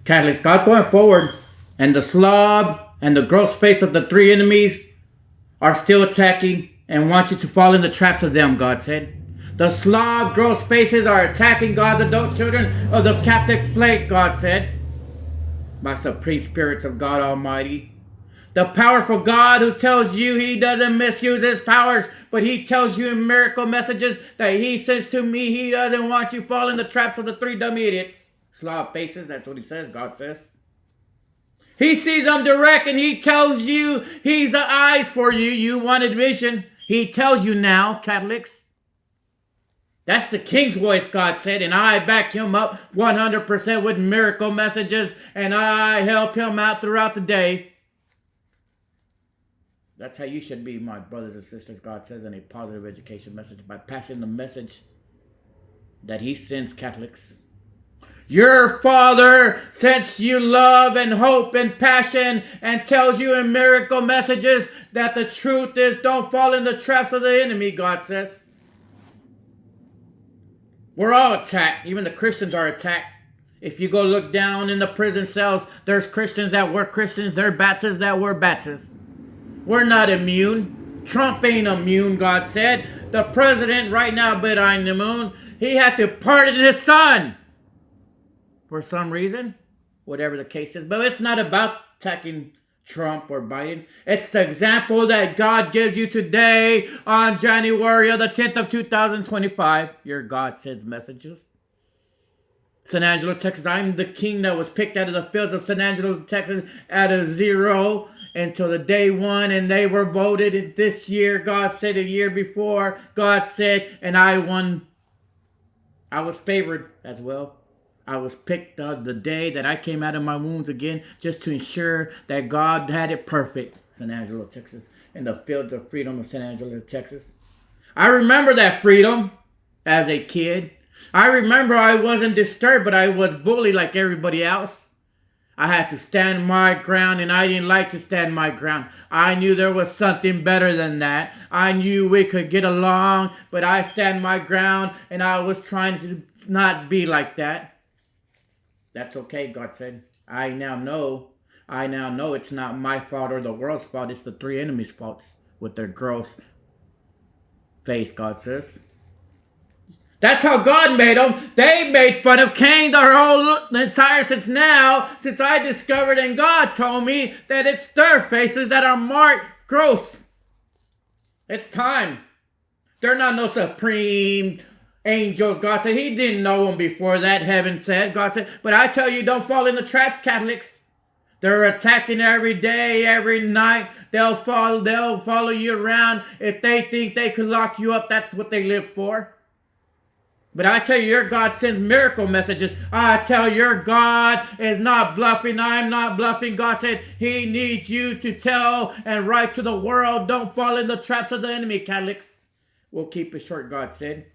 Catholics, God's going forward, and the Slav and the gross space of the three enemies are still attacking and want you to fall in the traps of them, God said. The Slav gross spaces are attacking God's adult children of the Catholic faith, God said, by supreme spirits of God Almighty. The powerful God who tells you he doesn't misuse his powers, but he tells you in miracle messages that he says to me he doesn't want you fall in the traps of the three dumb idiots. Slav faces, that's what he says, God says. He sees them direct and he tells you he's the eyes for you. You wanted vision. He tells you now, Catholics. That's the King's voice, God said, and I back him up 100% with miracle messages, and I help him out throughout the day. That's how you should be, my brothers and sisters, God says, in a positive education message, by passing the message that he sends, Catholics. Your Father sends you love and hope and passion and tells you in miracle messages that the truth is don't fall in the traps of the enemy, God says. We're all attacked. Even the Christians are attacked. If you go look down in the prison cells, there's Christians that were Christians. There are Baptists that were Baptists. We're not immune. Trump ain't immune, God said. The president right now, but I'm immune. He had to pardon his son. For some reason. Whatever the case is. But it's not about attacking Trump or Biden. It's the example that God gives you today on January the 10th of 2025. Your God sends messages. San Angelo, Texas. I'm the king that was picked out of the fields of San Angelo, Texas at a 0 until the day 1, and they were voted this year. God said a year before. God said, and I won. I was favored as well. I was picked the day that I came out of my wounds again, just to ensure that God had it perfect. San Angelo, Texas, in the fields of freedom of San Angelo, Texas. I remember that freedom as a kid. I remember I wasn't disturbed, but I was bullied like everybody else. I had to stand my ground, and I didn't like to stand my ground. I knew there was something better than that. I knew we could get along, but I stand my ground, and I was trying to not be like that. That's okay, God said. I now know it's not my fault or the world's fault. It's the three enemies' faults with their gross face, God says. That's how God made them. They made fun of Cain since I discovered and God told me that it's their faces that are marked gross. It's time. They're not no supreme angels, God said. He didn't know them before that, heaven said. God said, but I tell you, don't fall in the traps, Catholics. They're attacking every day, every night. They'll follow you around. If they think they could lock you up, that's what they live for. But I tell you, your God sends miracle messages. I tell your God is not bluffing. I'm not bluffing. God said he needs you to tell and write to the world. Don't fall in the traps of the enemy, Catholics. We'll keep it short, God said.